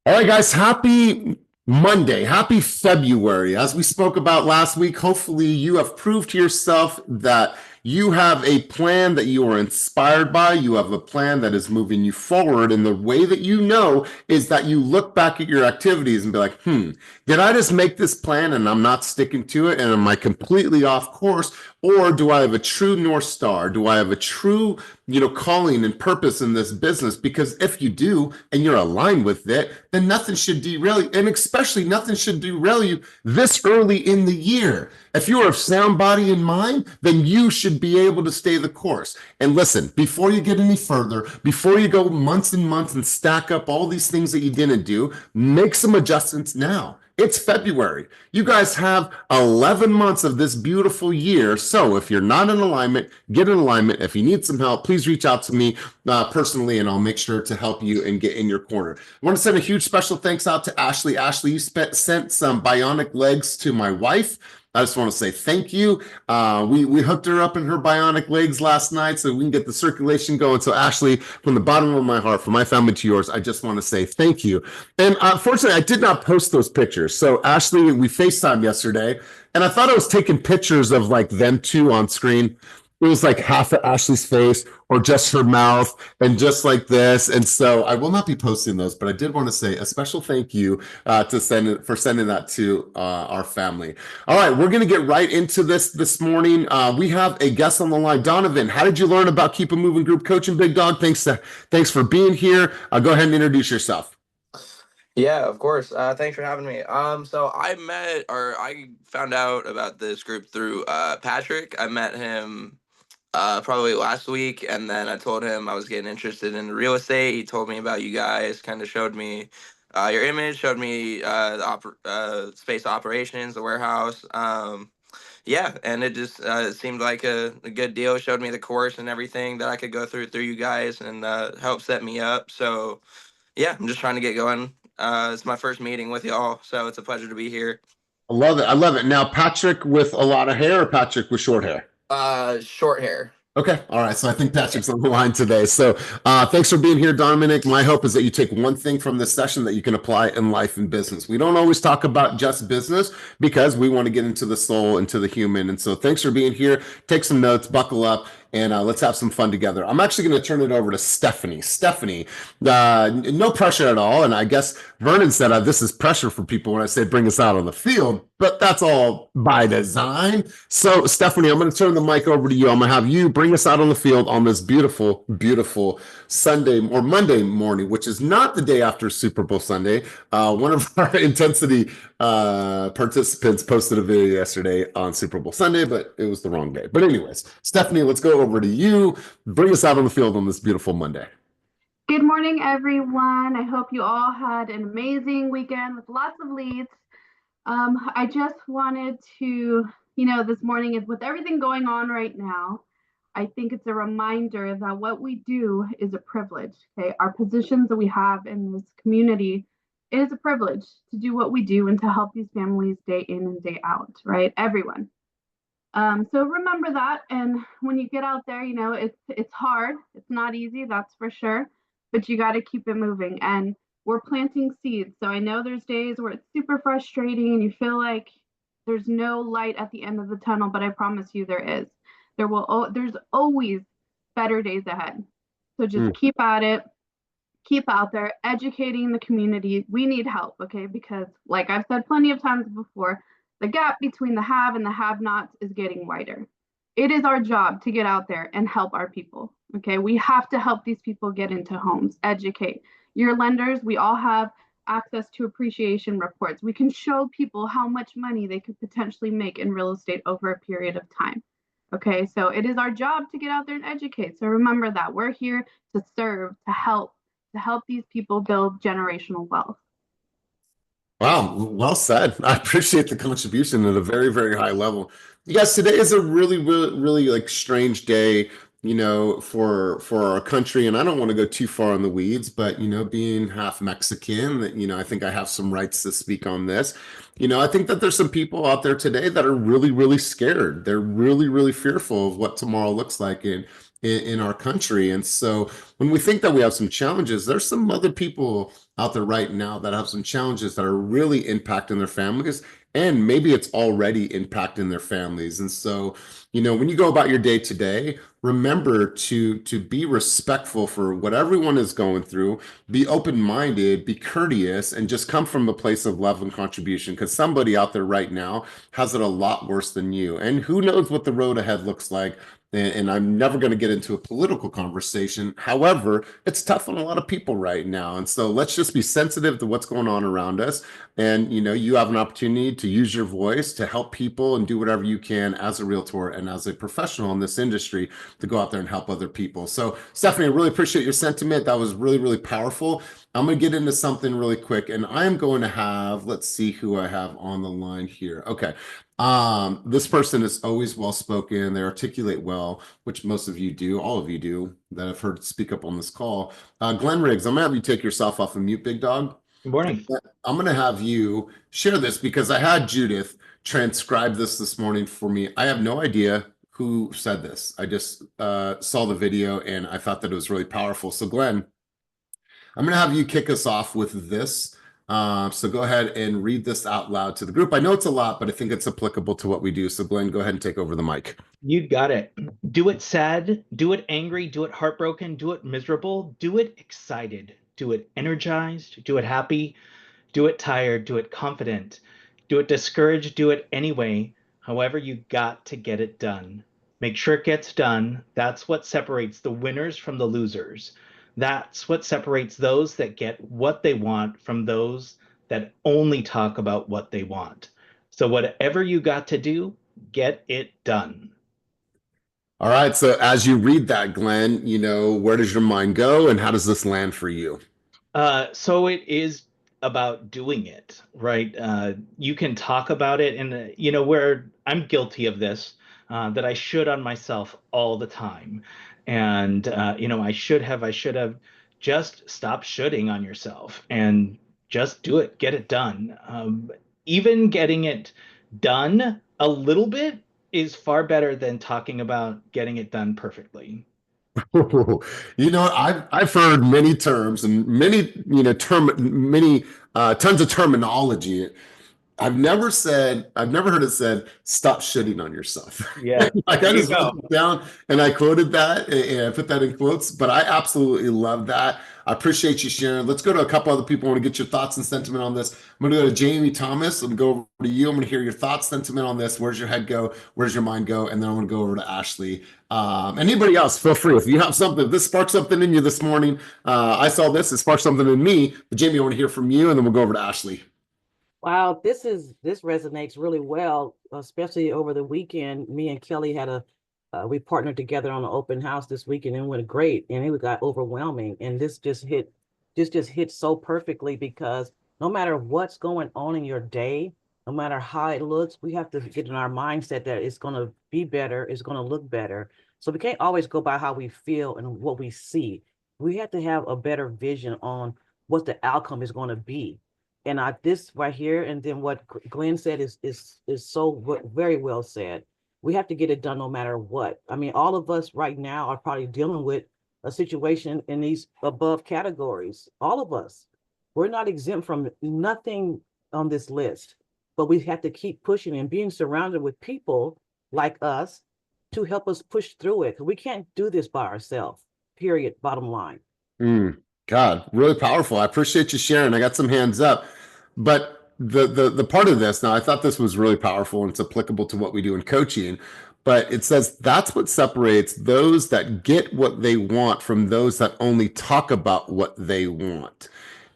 All right, guys, happy Monday. Happy February. As we spoke about last week, hopefully you have proved to yourself that you have a plan that you are inspired by. You have a plan that is moving you forward. And the way that you know is that you look back at your activities and be like, did I just make this plan and I'm not sticking to it? And am I completely off course? Or do I have a true North Star? Do I have a true, calling and purpose in this business? Because if you do and you're aligned with it, then nothing should derail you. And especially nothing should derail you this early in the year. If you're of sound body and mind, then you should be able to stay the course. And listen, before you get any further, before you go months and months and stack up all these things that you didn't do, make some adjustments now. It's February. You guys have 11 months of this beautiful year. So if you're not in alignment, get in alignment. If you need some help, please reach out to me personally, and I'll make sure to help you and get in your corner. I want to send a huge special thanks out to Ashley. Ashley, you sent some bionic legs to my wife. I just want to say thank you. We hooked her up in her bionic legs last night so we can get the circulation going. So Ashley, from the bottom of my heart, from my family to yours, I just want to say thank you. And unfortunately, I did not post those pictures. So Ashley, we FaceTimed yesterday, and I thought I was taking pictures of like them two on screen. It was like half of Ashley's face or just her mouth and just like this. And so I will not be posting those, but I did want to say a special thank you for sending that to our family. All right, we're going to get right into this morning. We have a guest on the line. Donovan, how did you learn about Keep It Moving Group Coaching, Big Dog? Thanks for being here. Go ahead and introduce yourself. Yeah, of course. Thanks for having me. So I found out about this group through Patrick. I met him probably last week, and then I told him I was getting interested in real estate. He told me about you guys, kind of showed me your image, showed me the space operations, the warehouse. Yeah, and it just seemed like a good deal. Showed me the course and everything that I could go through you guys, and help set me up. So yeah, I'm just trying to get going. It's my first meeting with y'all, so it's a pleasure to be here. I love it. I love it. Now, Patrick with a lot of hair or Patrick with short hair? Short hair. Okay. All right. So I think Patrick's on the line today. So thanks for being here, Dominic. My hope is that you take one thing from this session that you can apply in life and business. We don't always talk about just business because we want to get into the soul, into the human. And so thanks for being here. Take some notes, buckle up, and let's have some fun together. I'm actually going to turn it over to Stephanie. Stephanie, no pressure at all. And I guess Vernon said this is pressure for people when I say bring us out on the field, but that's all by design. So Stephanie, I'm going to turn the mic over to you. I'm going to have you bring us out on the field on this beautiful, beautiful Sunday or Monday morning, which is not the day after Super Bowl Sunday. One of our intensity participants posted a video yesterday on Super Bowl Sunday, but it was the wrong day. But anyways, Stephanie, let's go over to you. Bring us out on the field on this beautiful Monday. Good morning, everyone. I hope you all had an amazing weekend with lots of leads. I just wanted to, this morning, with everything going on right now, I think it's a reminder that what we do is a privilege. Okay, our positions that we have in this community, it is a privilege to do what we do and to help these families day in and day out, right? Everyone. So remember that. And when you get out there, it's hard. It's not easy, that's for sure. But you got to keep it moving. And we're planting seeds. So I know there's days where it's super frustrating and you feel like there's no light at the end of the tunnel, but I promise you there is. There's always better days ahead. So just keep at it, keep out there, educating the community. We need help, okay? Because like I've said plenty of times before, the gap between the have and the have-nots is getting wider. It is our job to get out there and help our people, okay? We have to help these people get into homes, educate. Your lenders, we all have access to appreciation reports. We can show people how much money they could potentially make in real estate over a period of time. Okay, so it is our job to get out there and educate. So remember that we're here to serve, to help these people build generational wealth. Wow, well said. I appreciate the contribution at a very, very high level. You guys, today is a really, really, really like strange day for our country, and I don't want to go too far in the weeds, but being half Mexican, that I think I have some rights to speak on this. I think that there's some people out there today that are really, really scared. They're really, really fearful of what tomorrow looks like in our country. And so when we think that we have some challenges, there's some other people out there right now that have some challenges that are really impacting their families, and maybe it's already impacting their families. And so, when you go about your day to day, remember to be respectful for what everyone is going through, be open-minded, be courteous, and just come from a place of love and contribution, because somebody out there right now has it a lot worse than you. And who knows what the road ahead looks like. And I'm never going to get into a political conversation. However, it's tough on a lot of people right now. And so let's just be sensitive to what's going on around us. And, you have an opportunity to use your voice to help people and do whatever you can as a realtor and as a professional in this industry to go out there and help other people. So, Stephanie, I really appreciate your sentiment. That was really, really powerful. I'm going to get into something really quick, and I'm going to have, let's see who I have on the line here. Okay. This person is always well spoken. They articulate well, which most of you do, all of you do, that I've heard speak up on this call. Glenn Riggs, I'm gonna have you take yourself off of mute, big dog. Good morning. I'm gonna have you share this because I had Judith transcribe this morning for me. I have no idea who said this. I just saw the video and I thought that it was really powerful. So Glenn, I'm gonna have you kick us off with this. So go ahead and read this out loud to the group. I know it's a lot, but I think it's applicable to what we do. So Glenn, go ahead and take over the mic. You got it. Do it sad, do it angry, do it heartbroken, do it miserable, do it excited, do it energized, do it happy, do it tired, do it confident, do it discouraged, do it anyway. However, you got to get it done. Make sure it gets done. That's what separates the winners from the losers. That's what separates those that get what they want from those that only talk about what they want. So whatever you got to do, get it done. All right. So as you read that, Glenn, where does your mind go and how does this land for you? So it is about doing it, right? You can talk about it, and where I'm guilty of this, that I should on myself all the time. And I should have just stop shoulding on yourself and just do it, get it done. Even getting it done a little bit is far better than talking about getting it done perfectly. I've heard many terms and many, tons of terminology. I've never heard it said, stop shitting on yourself. Yeah. Like I just wrote it down and I quoted that and I put that in quotes, but I absolutely love that. I appreciate you sharing. Let's go to a couple other people. I want to get your thoughts and sentiment on this. I'm going to go to Jamie Thomas. I'm going to go over to you. I'm going to hear your thoughts, sentiment on this. Where's your head go? Where's your mind go? And then I'm going to go over to Ashley. Anybody else, feel free. If you have something, if this sparked something in you this morning, I saw this, it sparked something in me. But Jamie, I want to hear from you and then we'll go over to Ashley. Wow, this resonates really well, especially over the weekend. Me and Kelly had we partnered together on an open house this weekend and it went great, and it got overwhelming. And this just hit so perfectly, because no matter what's going on in your day, no matter how it looks, we have to get in our mindset that it's going to be better, it's going to look better. So we can't always go by how we feel and what we see. We have to have a better vision on what the outcome is going to be. And this right here, and then what Glenn said is so very well said. We have to get it done no matter what. I mean, all of us right now are probably dealing with a situation in these above categories. All of us. We're not exempt from nothing on this list, but we have to keep pushing and being surrounded with people like us to help us push through it. We can't do this by ourselves, period, bottom line. God, really powerful. I appreciate you sharing. I got some hands up, but the part of this, now I thought this was really powerful and it's applicable to what we do in coaching, but it says that's what separates those that get what they want from those that only talk about what they want.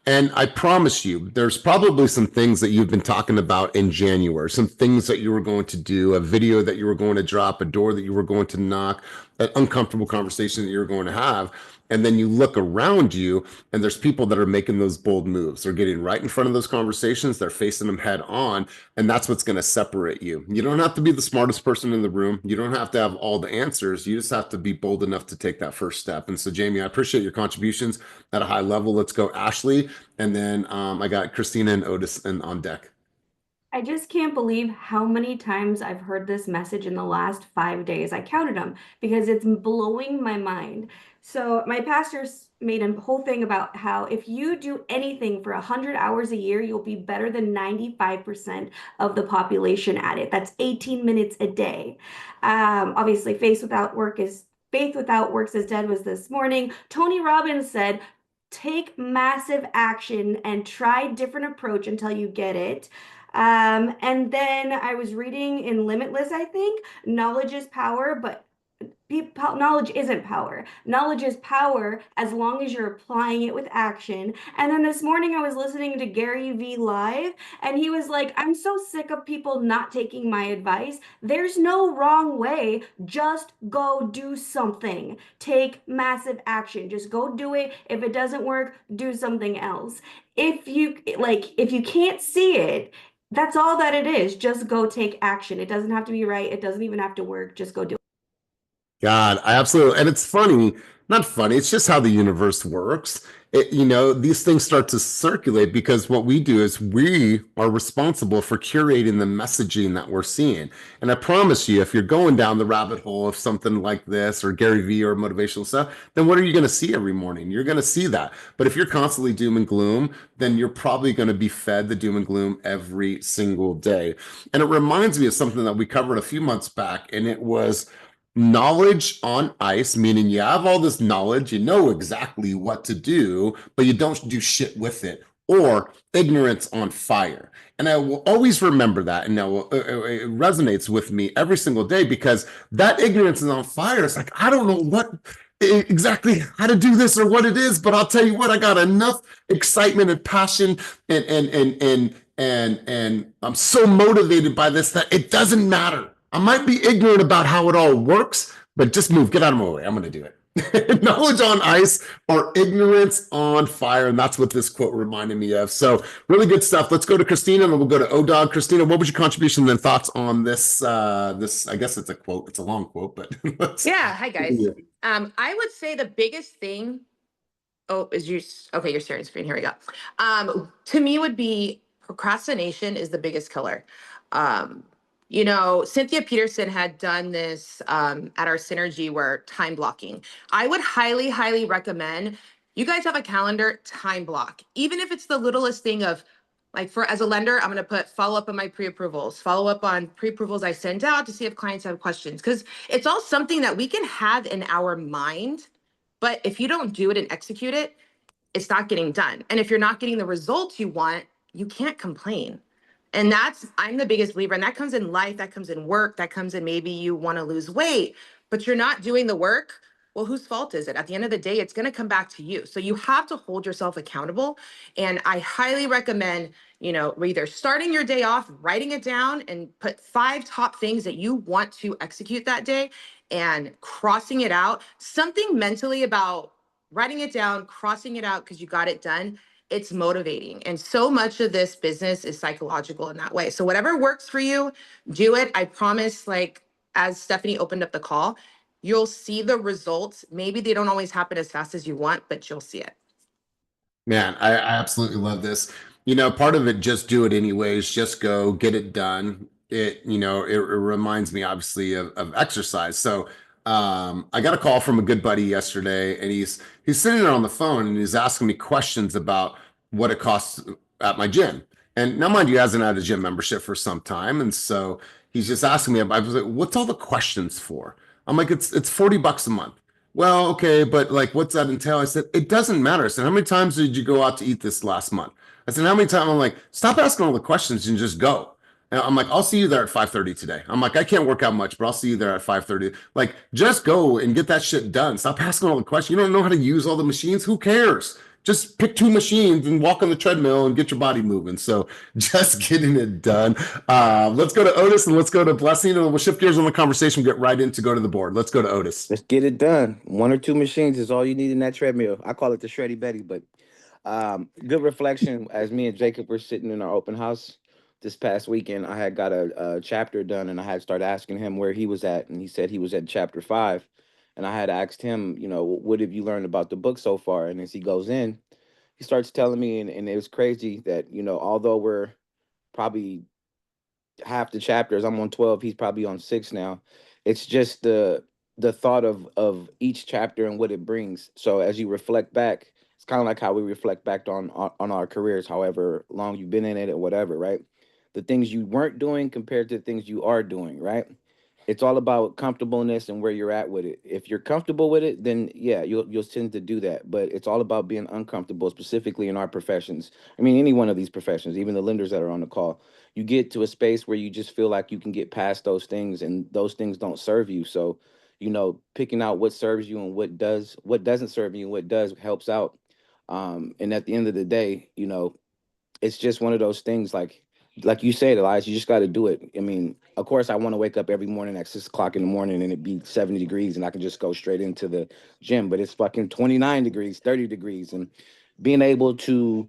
And I promise you, there's probably some things that you've been talking about in January, some things that you were going to do, a video that you were going to drop, a door that you were going to knock, that uncomfortable conversation that you're going to have. And then you look around you and there's people that are making those bold moves. They're getting right in front of those conversations. They're facing them head on. And that's what's going to separate you. You don't have to be the smartest person in the room. You don't have to have all the answers. You just have to be bold enough to take that first step. And so, Jamie, I appreciate your contributions at a high level. Let's go Ashley. And then I got Christina and Otis on deck. I just can't believe how many times I've heard this message in the last 5 days. I counted them because it's blowing my mind. So my pastor's made a whole thing about how if you do anything for 100 hours a year, you'll be better than 95% of the population at it. That's 18 minutes a day. Obviously, faith without works is dead was this morning. Tony Robbins said, take massive action and try different approach until you get it. And then I was reading in Limitless, I think, knowledge is power, but knowledge isn't power. Knowledge is power as long as you're applying it with action. And then this morning I was listening to Gary V live and he was like, I'm so sick of people not taking my advice. There's no wrong way. Just go do something. Take massive action. Just go do it. If it doesn't work, do something else. If you can't see it, that's all that it is. Just go take action. It doesn't have to be right. It doesn't even have to work. Just go do it. God, I absolutely, and it's funny, not funny, it's just how the universe works. These things start to circulate because what we do is we are responsible for curating the messaging that we're seeing. And I promise you, if you're going down the rabbit hole of something like this or Gary Vee or motivational stuff, then what are you going to see every morning? You're going to see that. But if you're constantly doom and gloom, then you're probably going to be fed the doom and gloom every single day. And it reminds me of something that we covered a few months back, and it was knowledge on ice, meaning you have all this knowledge, you know exactly what to do, but you don't do shit with it, or ignorance on fire. And I will always remember that, and it resonates with me every single day because that ignorance is on fire. It's like, I don't know what exactly how to do this or what it is, but I'll tell you what, I got enough excitement and passion and I'm so motivated by this that it doesn't matter. I might be ignorant about how it all works, but just move, get out of my way. I'm going to do it. Knowledge on ice or ignorance on fire. And that's what this quote reminded me of. So really good stuff. Let's go to Christina and then we'll go to ODog. Christina, what was your contribution and thoughts on this? I guess it's a quote. It's a long quote, but yeah. Hi guys. I would say the biggest thing, your sharing screen. Here we go. To me would be procrastination is the biggest killer. Cynthia Peterson had done this at our Synergy where time blocking. I would highly, highly recommend you guys have a calendar time block, even if it's the littlest thing of as a lender, I'm going to put follow up on my pre-approvals, follow up on pre-approvals I send out to see if clients have questions, because it's all something that we can have in our mind. But if you don't do it and execute it, it's not getting done. And if you're not getting the results you want, you can't complain. And I'm the biggest believer, and that comes in life, that comes in work, that comes in maybe you want to lose weight, but you're not doing the work. Well, whose fault is it? At the end of the day, it's going to come back to you. So you have to hold yourself accountable. And I highly recommend, either starting your day off, writing it down and put 5 top things that you want to execute that day and crossing it out. Something mentally about writing it down, crossing it out because you got it done. It's motivating. And so much of this business is psychological in that way. So whatever works for you, do it. I promise, as Stephanie opened up the call, you'll see the results. Maybe they don't always happen as fast as you want, but you'll see it. Man, I absolutely love this. Part of it, just do it anyways, just go get it done. It reminds me obviously of exercise. So I got a call from a good buddy yesterday, and he's sitting there on the phone and he's asking me questions about what it costs at my gym. And now, mind you, he hasn't had a gym membership for some time, and so he's just asking me. I was like, "What's all the questions for?" I'm like, "It's $40 a month." Well, okay, but what's that entail? I said, "It doesn't matter." I said, "How many times did you go out to eat this last month?" I said, "How many times?" I'm like, "Stop asking all the questions and just go." And I'm like, "I'll see you there at 5:30 today." I'm like, "I can't work out much, but I'll see you there at 5:30. Just go and get that shit done. Stop asking all the questions. You don't know how to use all the machines. Who cares? just pick two machines and walk on the treadmill and get your body moving. So just getting it done. Let's go to Otis and let's go to Blessing, and we'll shift gears on the conversation, get right in to go to the board. Let's go to Otis. Let's get it done. One or two machines is all you need in that treadmill. I call it the Shreddy Betty, but good reflection as me and Jacob were sitting in our open house this past weekend. I had got a chapter done and I had started asking him where he was at, and he said he was at chapter 5. And I had asked him, what have you learned about the book so far? And as he goes in, he starts telling me, and it was crazy that, although we're probably half the chapters, I'm on 12, he's probably on 6 now. It's just the thought of each chapter and what it brings. So as you reflect back, it's kind of like how we reflect back on our careers, however long you've been in it or whatever, right? The things you weren't doing compared to the things you are doing, right? It's all about comfortableness and where you're at with it. If you're comfortable with it, then yeah, you'll tend to do that. But it's all about being uncomfortable, specifically in our professions. I mean, any one of these professions, even the lenders that are on the call, you get to a space where you just feel like you can get past those things, and those things don't serve you. So, picking out what serves you and what doesn't serve you and what does helps out. And at the end of the day, it's just one of those things like you said, Elias, you just got to do it. I mean, of course, I want to wake up every morning at 6 o'clock in the morning and it be 70 degrees and I can just go straight into the gym, but it's fucking 29 degrees, 30 degrees. And being able to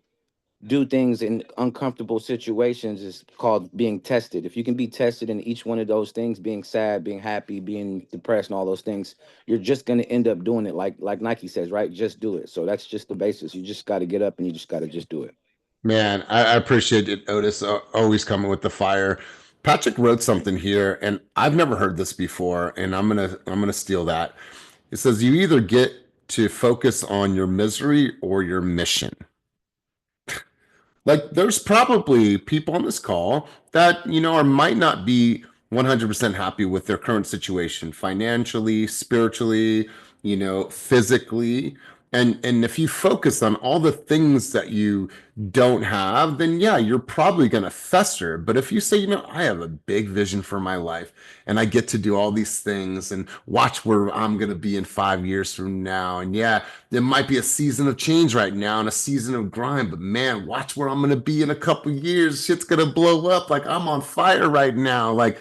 do things in uncomfortable situations is called being tested. If you can be tested in each one of those things, being sad, being happy, being depressed, and all those things, you're just going to end up doing it. Like Nike says, right? Just do it. So that's just the basis. You just got to get up and you just got to just do it. Man, I appreciate it, Otis. Always coming with the fire. Patrick wrote something here, and I've never heard this before, and I'm gonna steal that. It says you either get to focus on your misery or your mission. Like there's probably people on this call that, or might not be 100% happy with their current situation financially, spiritually, physically. And if you focus on all the things that you don't have, then yeah, you're probably going to fester. But if you say, I have a big vision for my life and I get to do all these things and watch where I'm going to be in 5 years from now. And yeah, there might be a season of change right now and a season of grind, but man, watch where I'm going to be in a couple years. Shit's going to blow up. Like I'm on fire right now. Like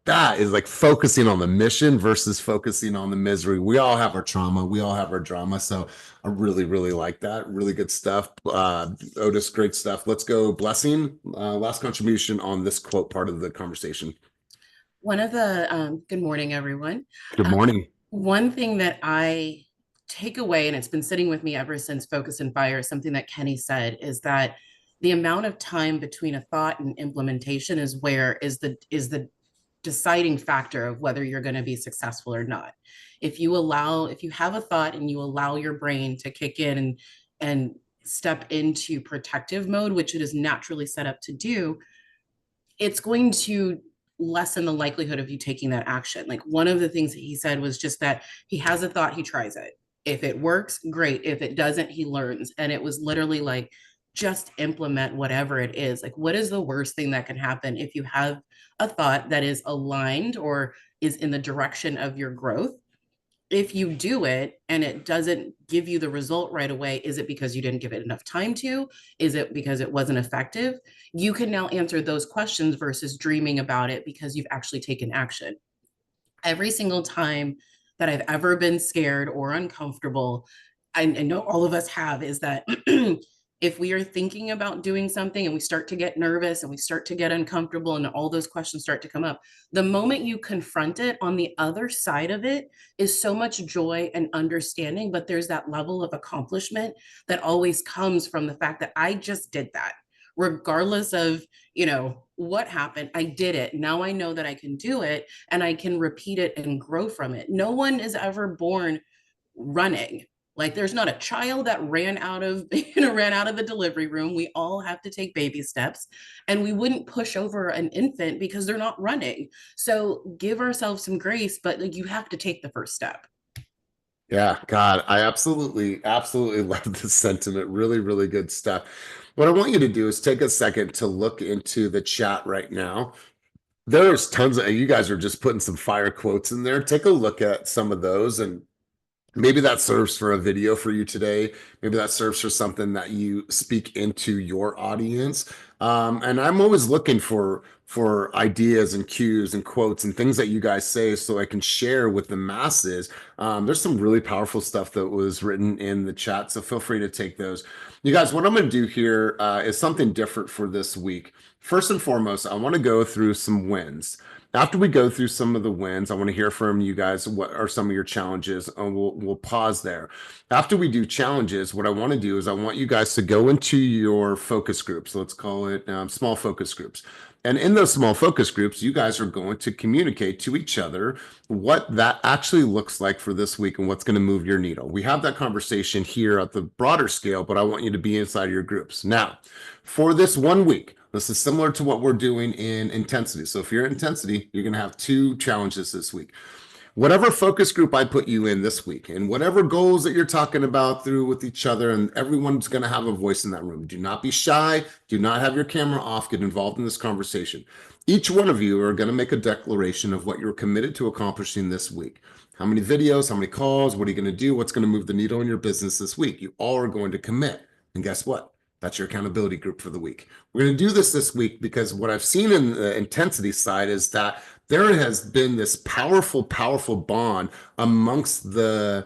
that is like focusing on the mission versus focusing on the misery. We all have our trauma. We all have our drama. So I really, really like that. Really good stuff. Otis, great stuff. Let's go. Blessing. Last contribution on this quote part of the conversation. One of the, good morning, everyone. Good morning. One thing that I take away, and it's been sitting with me ever since Focus and Fire, something that Kenny said, is that the amount of time between a thought and implementation is the deciding factor of whether you're going to be successful or not. If you have a thought and you allow your brain to kick in and step into protective mode, which it is naturally set up to do, it's going to lessen the likelihood of you taking that action. Like one of the things that he said was just that he has a thought, he tries it. If it works, great. If it doesn't, he learns. And it was literally like, just implement whatever it is. Like, what is the worst thing that can happen if you have a thought that is aligned or is in the direction of your growth? If you do it and it doesn't give you the result right away, is it because you didn't give it enough time to? Is it because it wasn't effective? You can now answer those questions versus dreaming about it because you've actually taken action. Every single time that I've ever been scared or uncomfortable, I know all of us have, is that if we are thinking about doing something and we start to get nervous and we start to get uncomfortable and all those questions start to come up, the moment you confront it, on the other side of it is so much joy and understanding, but there's that level of accomplishment that always comes from the fact that I just did that. Regardless of, what happened, I did it. Now I know that I can do it and I can repeat it and grow from it. No one is ever born running. Like there's not a child that ran out of the delivery room. We all have to take baby steps, and we wouldn't push over an infant because they're not running. So give ourselves some grace, but like, you have to take the first step. Yeah, God, I absolutely love this sentiment. Really, really good stuff. What I want you to do is take a second to look into the chat right now. There's tons of, you guys are just putting some fire quotes in there. Take a look at some of those and Maybe that serves for a video for you today. Maybe that serves for something that you speak into your audience. And I'm always looking for ideas and cues and quotes and things that you guys say so I can share with the masses. There's some really powerful stuff that was written in the chat, so feel free to take those. You guys, what I'm going to do here is something different for this week. First and foremost, I want to go through some wins. After we go through some of the wins, I want to hear from you guys. What are some of your challenges? And we'll pause there. After we do challenges, what I want to do is I want you guys to go into your focus groups. Let's call it small focus groups. And in those small focus groups, you guys are going to communicate to each other what that actually looks like for this week and what's going to move your needle. We have that conversation here at the broader scale, but I want you to be inside your groups. Now, for this 1 week, this is similar to what we're doing in intensity. So if you're in intensity, you're going to have 2 challenges this week. Whatever focus group I put you in this week and whatever goals that you're talking about through with each other, and everyone's going to have a voice in that room. Do not be shy. Do not have your camera off. Get involved in this conversation. Each one of you are going to make a declaration of what you're committed to accomplishing this week. How many videos, how many calls, what are you going to do? What's going to move the needle in your business this week? You all are going to commit. And guess what? That's your accountability group for the week. We're going to do this week because what I've seen in the intensity side is that there has been this powerful, powerful bond amongst the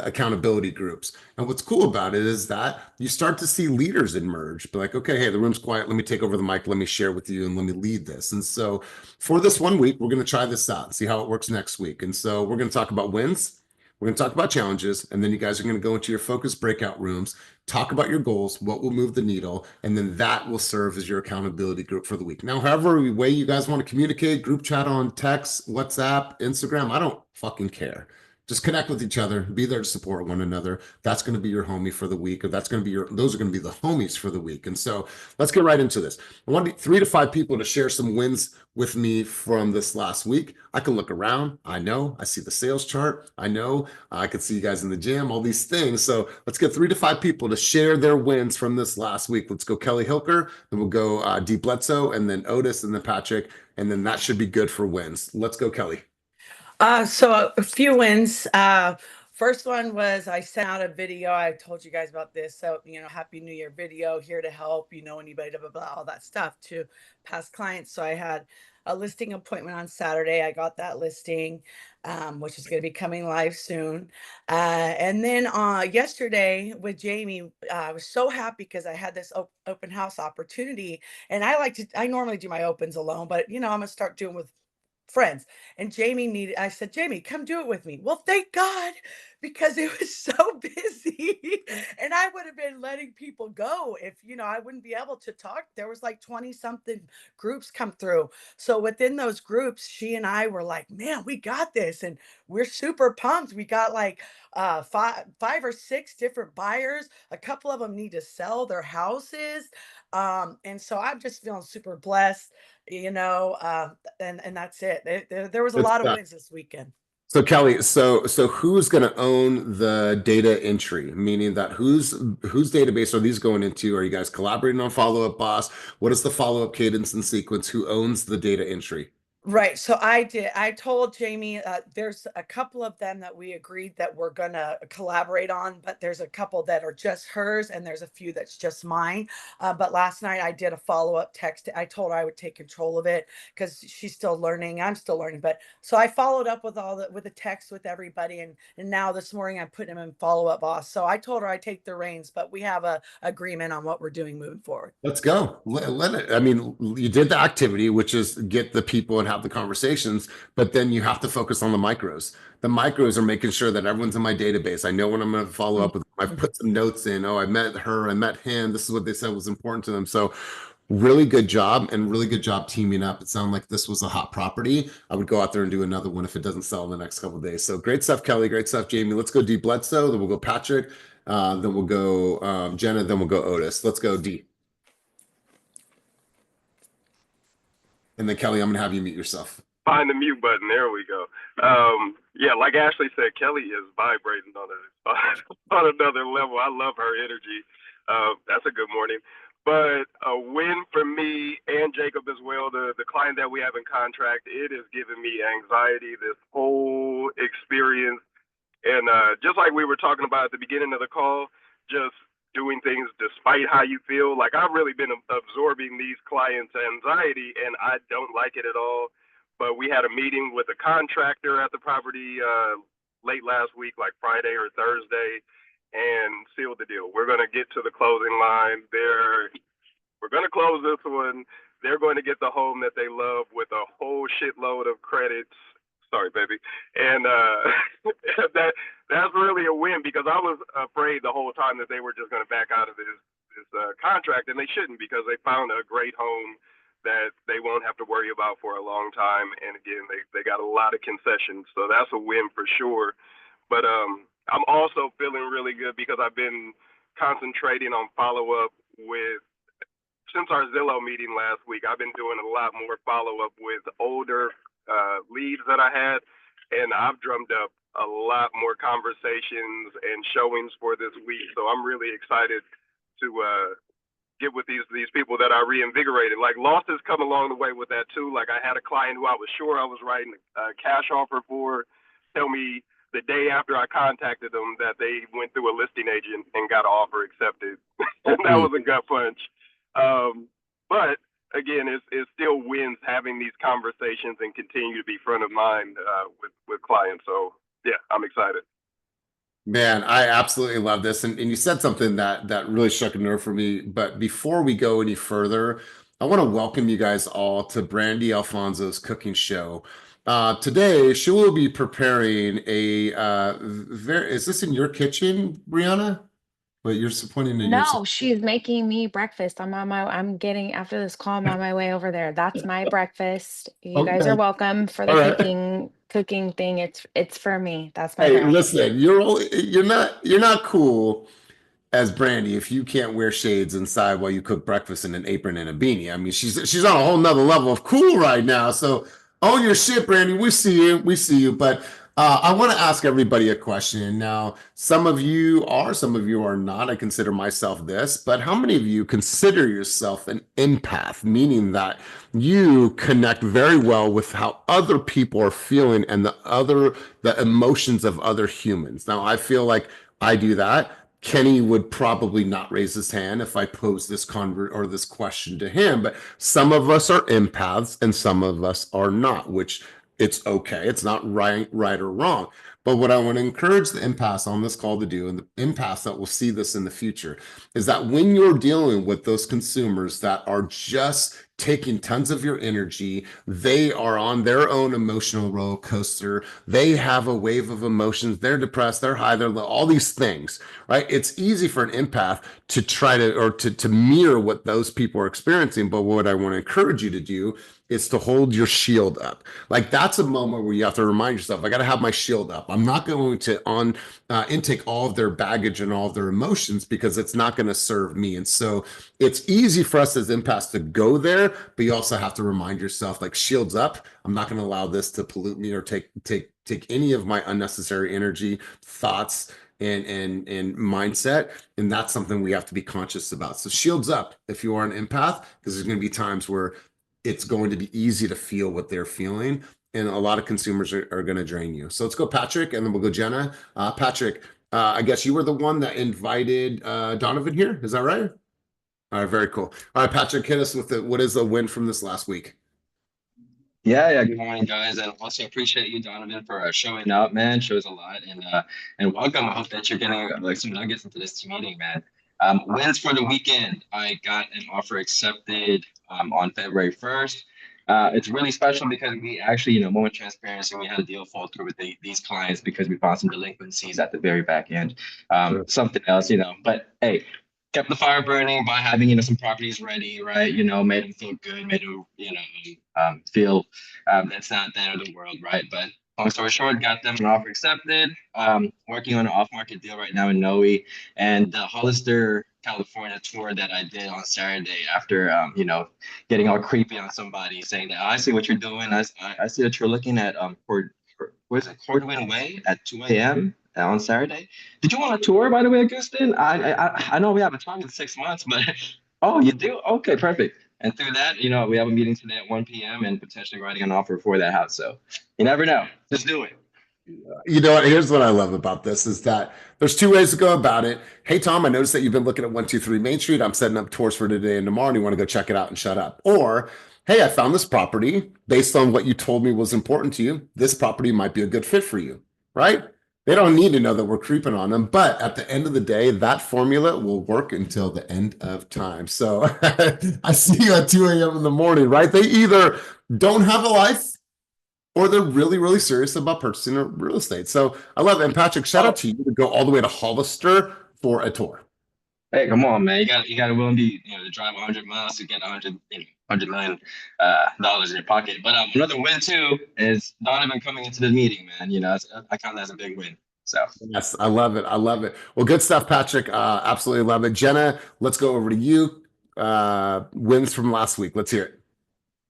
accountability groups. And what's cool about it is that you start to see leaders emerge. Be like, okay, hey, the room's quiet. Let me take over the mic. Let me share with you and let me lead this. And so for this 1 week, we're going to try this out and see how it works next week. And so we're going to talk about wins. We're going to talk about challenges, and then you guys are going to go into your focus breakout rooms, talk about your goals, what will move the needle, and then that will serve as your accountability group for the week. Now, however way you guys want to communicate, group chat on text, WhatsApp, Instagram, I don't fucking care. Just connect with each other, be there to support one another. That's going to be your homie for the week, or that's going to be those are going to be the homies for the week. And so let's get right into this. I want 3 to 5 people to share some wins with me from this last week. I can look around. I know. I see the sales chart. I know. I can see you guys in the gym, all these things. So let's get 3 to 5 people to share their wins from this last week. Let's go Kelly Hilker, then we'll go D Bledsoe, and then Otis, and then Patrick, and then that should be good for wins. Let's go, Kelly. So a few wins. First one was I sent out a video. I told you guys about this. So, Happy New Year video, here to help, anybody, blah, blah, blah, all that stuff to past clients. So I had a listing appointment on Saturday. I got that listing, which is going to be coming live soon. And then yesterday with Jamie, I was so happy because I had this open house opportunity. And I normally do my opens alone, but I'm going to start doing with friends. And I said, Jamie, come do it with me. Well, thank God, because it was so busy and I would have been letting people go if, I wouldn't be able to talk. There was like 20 something groups come through. So within those groups, she and I were like, man, we got this. And we're super pumped. We got like five or six different buyers. A couple of them need to sell their houses. And so I'm just feeling super blessed, and that's it. There was a lot of wins this weekend. So Kelly, so who's going to own the data entry? Meaning that whose database are these going into? Are you guys collaborating on Follow Up Boss? What is the follow-up cadence and sequence? Who owns the data entry? Right. So I told Jamie, there's a couple of them that we agreed that we're going to collaborate on, but there's a couple that are just hers and there's a few that's just mine. But last night I did a follow-up text. I told her I would take control of it because she's still learning. I'm still learning. But so I followed up with with a text with everybody. And now this morning I'm putting them in Follow-Up Boss. So I told her I take the reins, but we have a agreement on what we're doing moving forward. Let's go. Let it. I mean, you did the activity, which is get the people and have the conversations, but then you have to focus on the micros. The micros are making sure that everyone's in my database. I know when I'm going to follow up with them. I've put some notes in. Oh, I met her. I met him. This is what they said was important to them. So really good job, and really good job teaming up. It sounded like this was a hot property. I would go out there and do another one if it doesn't sell in the next couple of days. So great stuff, Kelly. Great stuff, Jamie. Let's go D Bledsoe. Then we'll go Patrick. Then we'll go Jenna. Then we'll go Otis. Let's go D. And then Kelly, I'm gonna have you mute yourself. Find the mute button. There we go. Yeah, like Ashley said, Kelly is vibrating on another level. I love her energy. That's a good morning. But a win for me and Jacob as well, the client that we have in contract, it is giving me anxiety, this whole experience. And just like we were talking about at the beginning of the call, just doing things despite how you feel. Like I've really been absorbing these clients' anxiety, and I don't like it at all. But we had a meeting with a contractor at the property late last week, like Friday or Thursday, and sealed the deal. We're going to get to the closing line. We're going to close this one. They're going to get the home that they love with a whole shitload of credits. Sorry, baby. And that's really a win because I was afraid the whole time that they were just going to back out of this contract, and they shouldn't because they found a great home that they won't have to worry about for a long time. And again, they got a lot of concessions, so that's a win for sure. But I'm also feeling really good because I've been concentrating on follow up with since our Zillow meeting last week. I've been doing a lot more follow up with older leads that I had, and I've drummed up a lot more conversations and showings for this week. So I'm really excited to get with these people that I reinvigorated. Like losses come along the way with that too. Like I had a client who I was sure I was writing a cash offer for tell me the day after I contacted them that they went through a listing agent and got an offer accepted. And that was a gut punch. But again, it still wins having these conversations and continue to be front of mind with clients. So yeah, I'm excited. Man, I absolutely love this. And you said something that really struck a nerve for me. But before we go any further, I want to welcome you guys all to Brandy Alfonso's cooking show. Today, she will be preparing is this in your kitchen, Brianna? But you're pointing to yourself. No, she's making me breakfast. I'm getting after this call, I'm on my way over there. That's my breakfast. You guys Okay. are welcome for the All right. cooking thing. It's for me. That's my Hey, breakfast. listen, you're not cool as Brandy if you can't wear shades inside while you cook breakfast in an apron and a beanie. I mean, she's on a whole nother level of cool right now. So own your shit, Brandy. We see you. But I want to ask everybody a question. Now, some of you are not. I consider myself this, but how many of you consider yourself an empath, meaning that you connect very well with how other people are feeling and the emotions of other humans? Now, I feel like I do that. Kenny would probably not raise his hand if I posed this this question to him, but some of us are empaths and some of us are not, which it's okay. It's not right or wrong. But what I want to encourage the empaths on this call to do, and the empaths that will see this in the future, is that when you're dealing with those consumers that are just taking tons of your energy, they are on their own emotional roller coaster. They have a wave of emotions. They're depressed, they're high, they're low, all these things, right? It's easy for an empath to try to mirror what those people are experiencing. But what I want to encourage you to do is to hold your shield up. Like that's a moment where you have to remind yourself, I got to have my shield up. I'm not going to intake all of their baggage and all of their emotions because it's not going to serve me. And so it's easy for us as empaths to go there, but you also have to remind yourself, like shields up. I'm not going to allow this to pollute me or take any of my unnecessary energy, thoughts, and mindset. And that's something we have to be conscious about. So shields up if you are an empath, because there's going to be times where it's going to be easy to feel what they're feeling. And a lot of consumers are going to drain you. So let's go Patrick, and then we'll go Jenna. Patrick, I guess you were the one that invited Donovan here. Is that right? All right, very cool. All right, Patrick, hit us with what is a win from this last week? Yeah. Good morning, guys, and also appreciate you, Donovan, for showing up, man. Shows a lot, and welcome. I hope that you're getting like some nuggets into this meeting, man. Wins for the weekend. I got an offer accepted on February 1st. It's really special because we actually, moment transparency, we had a deal fall through with these clients because we found some delinquencies at the very back end. Something else, but hey, kept the fire burning by having, some properties ready, right? Made them feel good, made them, feel that's not the end of the world, right? But long story short, got them an offer accepted. Working on an off-market deal right now in Noe, and the Hollister, California tour that I did on Saturday after, getting all creepy on somebody saying that I see what you're doing. I see that you're looking at Cordwin Way at 2 a.m. on Saturday. Did you want a tour, by the way, Augustin? I know we have a time in 6 months, but oh, you do? Okay, perfect. And through that, we have a meeting today at 1 p.m. and potentially writing an offer for that house. So you never know. Just do it. You know what? Here's what I love about this is that there's two ways to go about it. Hey, Tom, I noticed that you've been looking at 123 Main Street. I'm setting up tours for today and tomorrow, and you want to go check it out and shut up. Or, hey, I found this property based on what you told me was important to you. This property might be a good fit for you, right? They don't need to know that we're creeping on them. But at the end of the day, that formula will work until the end of time. So I see you at 2 a.m. in the morning, right? They either don't have a life or they're really, really serious about purchasing a real estate. So I love it. And Patrick, shout out to you to go all the way to Hollister for a tour. Hey, come on, man! You got to willing to drive 100 miles to get 100 million dollars in your pocket. But another win too is Donovan coming into the meeting, man. I count that as a big win. So yes, I love it. I love it. Well, good stuff, Patrick. Absolutely love it. Jenna, let's go over to you. Wins from last week. Let's hear it.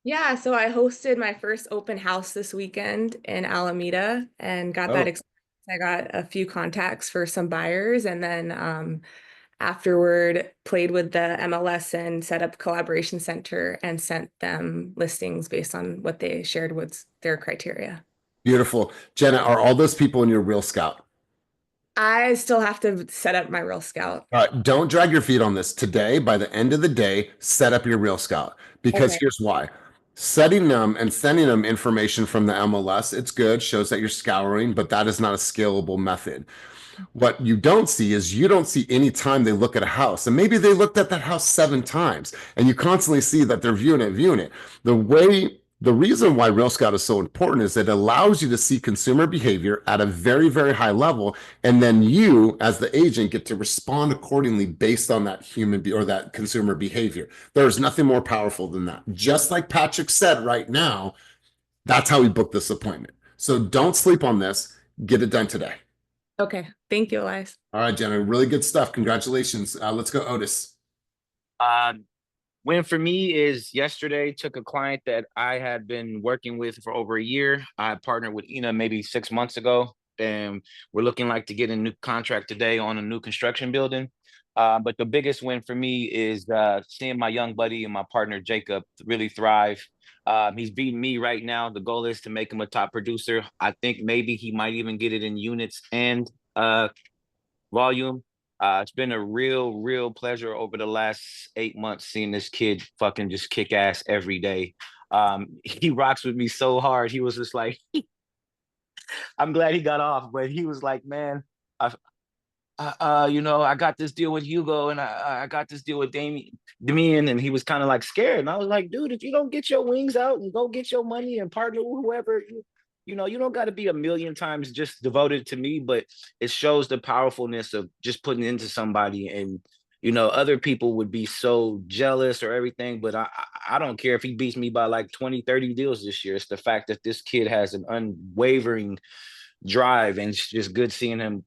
Yeah, so I hosted my first open house this weekend in Alameda and got that experience. I got a few contacts for some buyers, and then afterward played with the MLS and set up collaboration center and sent them listings based on what they shared was their criteria. Beautiful. Jenna, are all those people in your Real Scout? I still have to set up my Real Scout. All right, don't drag your feet on this. Today, by the end of the day, set up your Real Scout. Because Okay. here's why. Setting them and sending them information from the MLS, it's good, shows that you're scouring, but that is not a scalable method. What you don't see is you don't see any time they look at a house. And maybe they looked at that house 7 times and you constantly see that they're viewing it. The reason why Real Scout is so important is it allows you to see consumer behavior at a very, very high level. And then you, as the agent, get to respond accordingly based on that or that consumer behavior. There's nothing more powerful than that. Just like Patrick said right now, that's how we booked this appointment. So don't sleep on this. Get it done today. Okay. Thank you, Elias. All right, Jenna, really good stuff. Congratulations. Let's go, Otis. Win for me is yesterday took a client that I had been working with for over a year. I partnered with Ina maybe 6 months ago, and we're looking like to get a new contract today on a new construction building. But the biggest win for me is seeing my young buddy and my partner Jacob really thrive. He's beating me right now. The goal is to make him a top producer. I think maybe he might even get it in units and volume. It's been a real pleasure over the last 8 months seeing this kid fucking just kick ass every day. He rocks with me so hard. He was just like, I'm glad he got off, but he was like, man, I got this deal with Hugo and I got this deal with Damien, and he was kind of like scared. And I was like, dude, if you don't get your wings out and go get your money and partner with whoever, you don't got to be a million times just devoted to me, but it shows the powerfulness of just putting into somebody. And, other people would be so jealous or everything, but I don't care if he beats me by like 20, 30 deals this year. It's the fact that this kid has an unwavering drive, and it's just good seeing him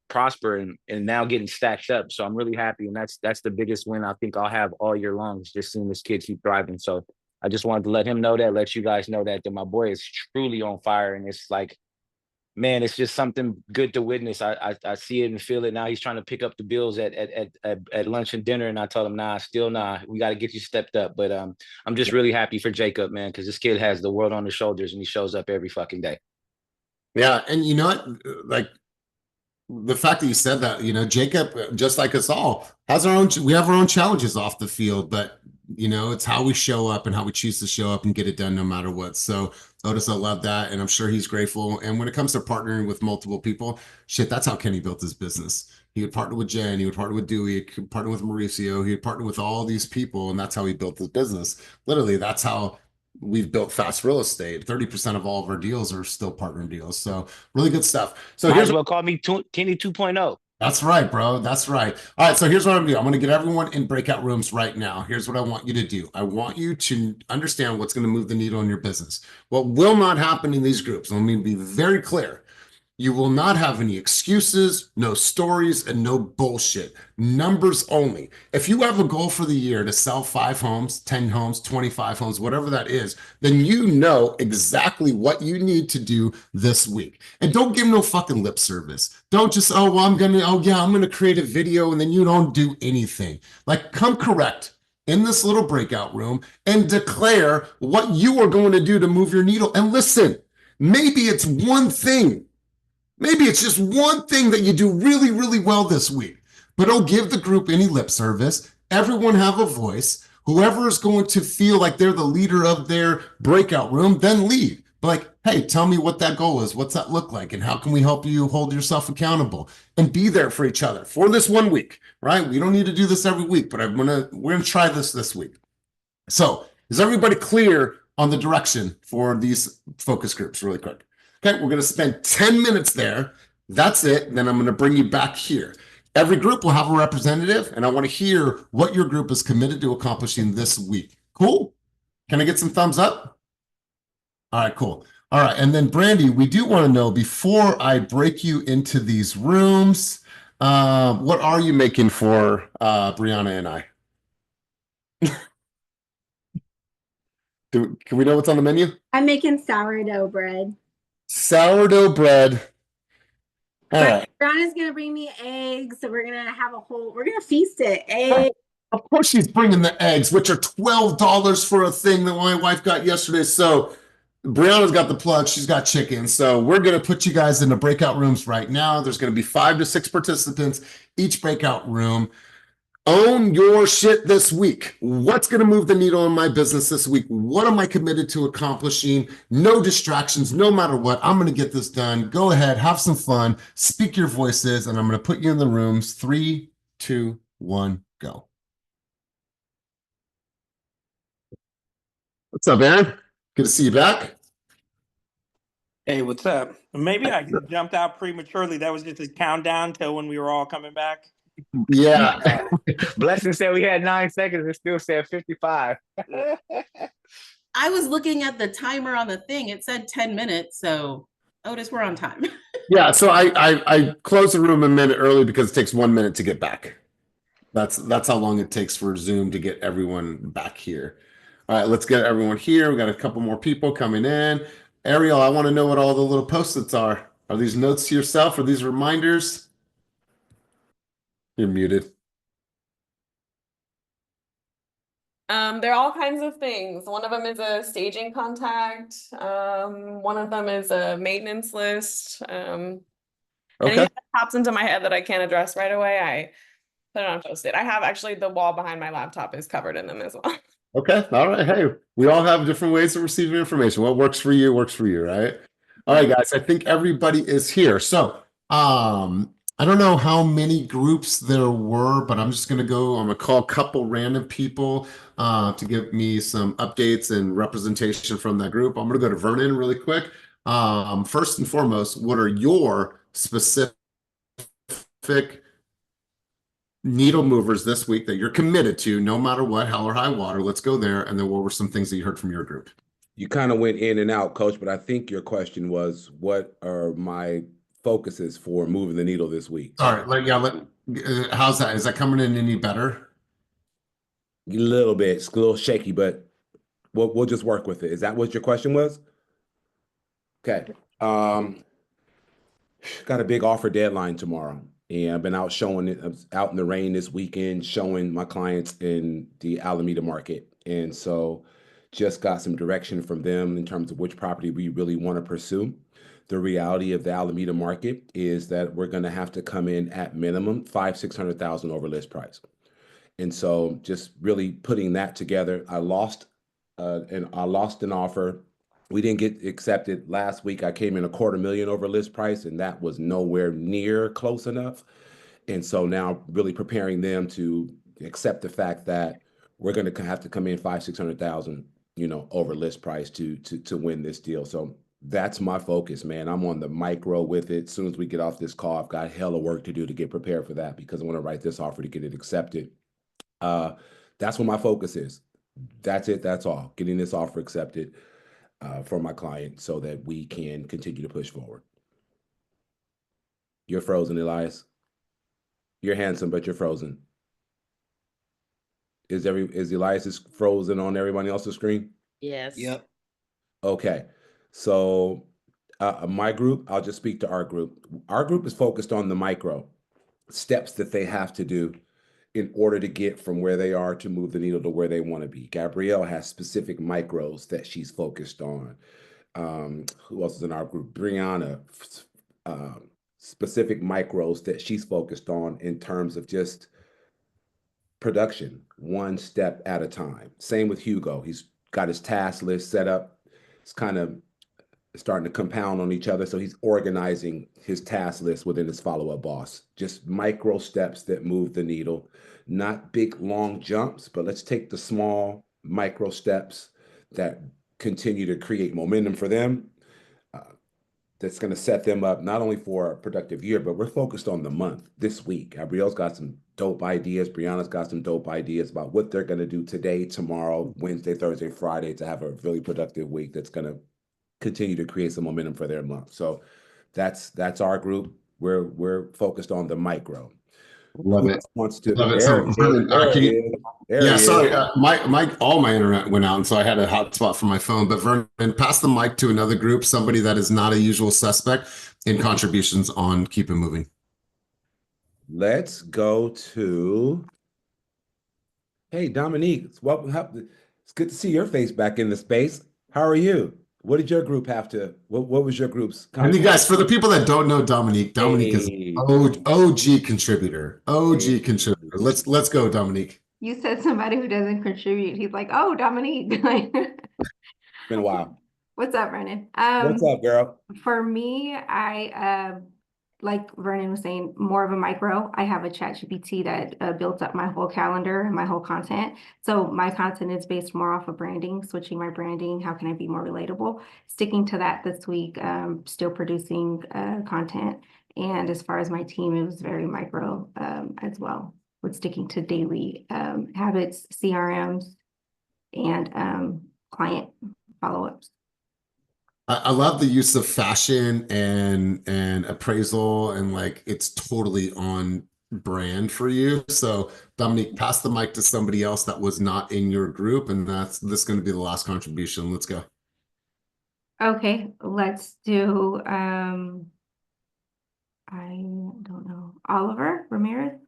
prosper and now getting stacked up. So I'm really happy. And that's the biggest win I think I'll have all year long, is just seeing this kid keep thriving. So I just wanted to let him know that, let you guys know that my boy is truly on fire. And it's like, man, it's just something good to witness. I see it and feel it now. He's trying to pick up the bills at lunch and dinner. And I told him, we got to get you stepped up. But I'm just really happy for Jacob, man, because this kid has the world on his shoulders and he shows up every fucking day. Yeah. And you know what? Like, the fact that you said that, Jacob, just like us all, we have our own challenges off the field, but it's how we show up and how we choose to show up and get it done no matter what. So Otis, I love that. And I'm sure he's grateful. And when it comes to partnering with multiple people, that's how Kenny built his business. He would partner with Jen, he would partner with Dewey, he would partner with Mauricio, he would partner with all these people. And that's how he built his business. Literally, that's how we've built fast real estate. 30% of all of our deals are still partner deals. So really good stuff. So Might as well call me Kenny 2.0. That's right, bro. That's right. All right. So here's what I'm gonna do. I'm gonna get everyone in breakout rooms right now. Here's what I want you to do. I want you to understand what's going to move the needle in your business. What will not happen in these groups, let me be very clear. You will not have any excuses, no stories, and no bullshit. Numbers only. If you have a goal for the year to sell 5 homes, 10 homes, 25 homes, whatever that is, then you know exactly what you need to do this week. And don't give no fucking lip service. Don't just, I'm going to create a video, and then you don't do anything. Like, come correct in this little breakout room and declare what you are going to do to move your needle. And listen, Maybe it's one thing. Maybe it's just one thing that you do really, really well this week. But don't give the group any lip service. Everyone have a voice. Whoever is going to feel like they're the leader of their breakout room, then lead. Like, hey, tell me what that goal is. What's that look like? And how can we help you hold yourself accountable? And be there for each other for this 1 week, right? We don't need to do this every week, but we're gonna try this week. So is everybody clear on the direction for these focus groups really quick? Okay, we're going to spend 10 minutes there. That's it. Then I'm going to bring you back here. Every group will have a representative, and I want to hear what your group is committed to accomplishing this week. Cool? Can I get some thumbs up? All right, cool. All right, and then Brandy, we do want to know, before I break you into these rooms, what are you making for Brianna and I? Can we know what's on the menu? I'm making sourdough bread. Sourdough bread. All right. Brianna's gonna bring me eggs, so we're gonna feast it. Eggs. Of course she's bringing the eggs, which are $12 for a thing that my wife got yesterday. So Brianna's got the plug. She's got chicken. So we're going to put you guys in the breakout rooms right now. There's going to be 5 to 6 participants, each breakout room. Own your shit this week. What's going to move the needle in my business this week? What am I committed to accomplishing? No distractions, no matter what. I'm going to get this done. Go ahead, have some fun, speak your voices, and I'm going to put you in the rooms. 3, 2, 1, go. What's up, Aaron? Good to see you back. Hey, what's up? Maybe I jumped out prematurely. That was just a countdown till when we were all coming back. Yeah. Blessing said we had 9 seconds and still said 55. I was looking at the timer on the thing. It said 10 minutes. So, Otis, we're on time. Yeah, so I closed the room a minute early because it takes 1 minute to get back. That's how long it takes for Zoom to get everyone back here. All right, let's get everyone here. We got a couple more people coming in. Ariel, I want to know what all the little post-its are. Are these notes to yourself? Are these reminders? You're muted. There are all kinds of things. One of them is a staging contact. One of them is a maintenance list. Anything that pops into my head that I can't address right away, I put it on Post-it. I have actually the wall behind my laptop is covered in them as well. Okay. All right. Hey, we all have different ways of receiving information. What works for you, right? All right, guys. I think everybody is here. So, I don't know how many groups there were, but I'm just going to call a couple random people to give me some updates and representation from that group. I'm going to go to Vernon really quick. First and foremost, what are your specific needle movers this week that you're committed to, no matter what, hell or high water? Let's go there. And then what were some things that you heard from your group? You kind of went in and out, Coach, but I think your question was, what are my focuses for moving the needle this week? How's that? Is that coming in any better? A little bit. It's a little shaky, but we'll just work with it. Is that what your question was? Okay. Got a big offer deadline tomorrow. And I've been out showing it, out in the rain this weekend, showing my clients in the Alameda market. And so just got some direction from them in terms of which property we really want to pursue. The reality of the Alameda market is that we're going to have to come in at minimum $500,000-$600,000 over list price. And so just really putting that together, I lost an offer. We didn't get accepted last week. I came in $250,000 over list price, and that was nowhere near close enough. And so now really preparing them to accept the fact that we're going to have to come in $500,000-$600,000, over list price to win this deal. So that's my focus, man. I'm on the micro with it. As soon as we get off this call, I've got hella work to do to get prepared for that because I want to write this offer to get it accepted. That's what my focus is. That's it. That's all. Getting this offer accepted for my client so that we can continue to push forward. You're frozen, Elias. You're handsome, but you're frozen. Is Elias frozen on everybody else's screen? Yes. Yep. Okay. So my group, I'll just speak to our group. Our group is focused on the micro steps that they have to do in order to get from where they are to move the needle to where they want to be. Gabrielle has specific micros that she's focused on. Who else is in our group? Brianna, specific micros that she's focused on in terms of just production, one step at a time. Same with Hugo. He's got his task list set up. It's kind of starting to compound on each other. So he's organizing his task list within his follow-up boss. Just micro steps that move the needle, not big, long jumps, but let's take the small micro steps that continue to create momentum for them. That's going to set them up not only for a productive year, but we're focused on the month this week. Gabrielle's got some dope ideas. Brianna's got some dope ideas about what they're going to do today, tomorrow, Wednesday, Thursday, Friday to have a really productive week that's going to continue to create some momentum for their month. So that's our group. We're focused on the micro. Love it. Wants to Love it. So, there he sorry, is. all my internet went out, and so I had a hotspot for my phone. But Vernon, pass the mic to another group, somebody that is not a usual suspect in contributions on Keep It Moving. Let's go to, hey, Dominique. It's good to see your face back in the space. How are you? What did your group have to, what was your group's And you guys, for the people that don't know Dominique is OG contributor. Contributor. Let's go, Dominique. You said somebody who doesn't contribute. He's like, oh, Dominique. Been a while. What's up, Vernon? What's up, girl? For me, I like Vernon was saying, more of a micro. I have a ChatGPT that built up my whole calendar and my whole content. So my content is based more off of branding, switching my branding. How can I be more relatable? Sticking to that this week, still producing content. And as far as my team, it was very micro as well, with sticking to daily habits, CRMs, and client follow-ups. I love the use of fashion and appraisal, and like it's totally on brand for you. So Dominique, pass the mic to somebody else that was not in your group, and this is going to be the last contribution. Let's go. Okay, let's do I don't know, Oliver Ramirez.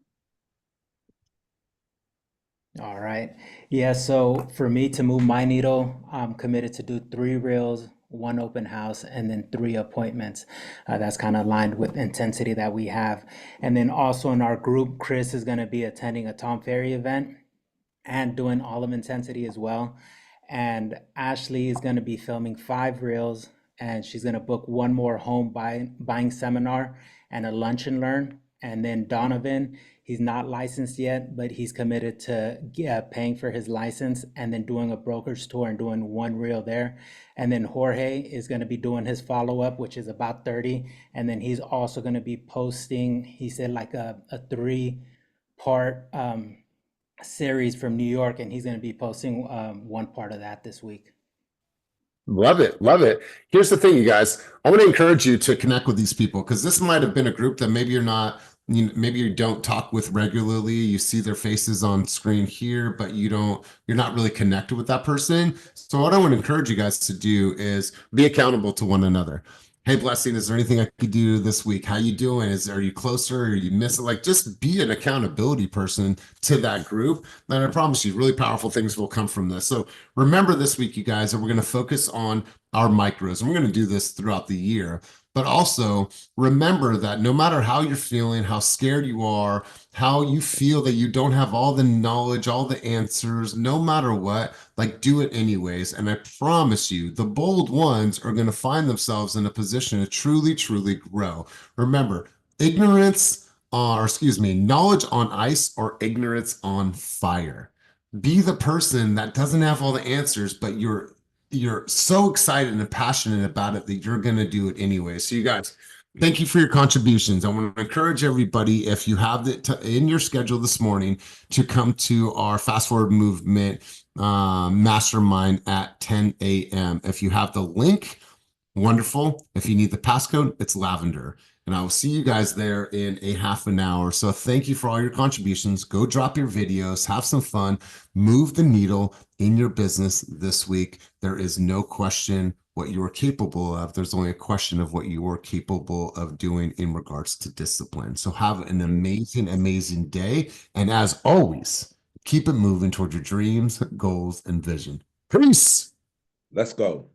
All right. Yeah, so for me to move my needle, I'm committed to do 3 reels, 1 open house, and then 3 appointments. That's kind of aligned with intensity that we have. And then also in our group, Chris is going to be attending a Tom Ferry event and doing all of intensity as well. And Ashley is going to be filming 5 reels, and she's going to book 1 more home buying seminar and a lunch and learn. And then Donovan, he's not licensed yet, but he's committed to paying for his license and then doing a broker's tour and doing 1 reel there. And then Jorge is going to be doing his follow-up, which is about 30. And then he's also going to be posting, he said, like a 3-part series from New York, and he's going to be posting 1 part of that this week. Love it. Love it. Here's the thing, you guys. I want to encourage you to connect with these people, because this might have been a group that maybe you're not, maybe you don't talk with regularly. You see their faces on screen here, but you're not really connected with that person. So what I want to encourage you guys to do is be accountable to one another. Hey, Blessing, is there anything I could do this week? How you doing? Are you closer? Are you missing? Like, just be an accountability person to that group. And I promise you, really powerful things will come from this. So remember this week, you guys, that we're going to focus on our micros. And we're going to do this throughout the year. But also remember that no matter how you're feeling, how scared you are, how you feel that you don't have all the knowledge, all the answers, no matter what, like, do it anyways. And I promise you, the bold ones are going to find themselves in a position to truly, truly grow. Remember, knowledge on ice or ignorance on fire. Be the person that doesn't have all the answers, but you're so excited and passionate about it that you're going to do it anyway. So you guys, thank you for your contributions. I want to encourage everybody, if you have it in your schedule this morning, to come to our Fast Forward Movement Mastermind at 10 a.m. If you have the link, wonderful. If you need the passcode, it's lavender. And I will see you guys there in a half an hour. So thank you for all your contributions. Go drop your videos, have some fun, move the needle in your business this week. There is no question what you are capable of. There's only a question of what you are capable of doing in regards to discipline. So have an amazing, amazing day. And as always, keep it moving toward your dreams, goals, and vision. Peace. Let's go.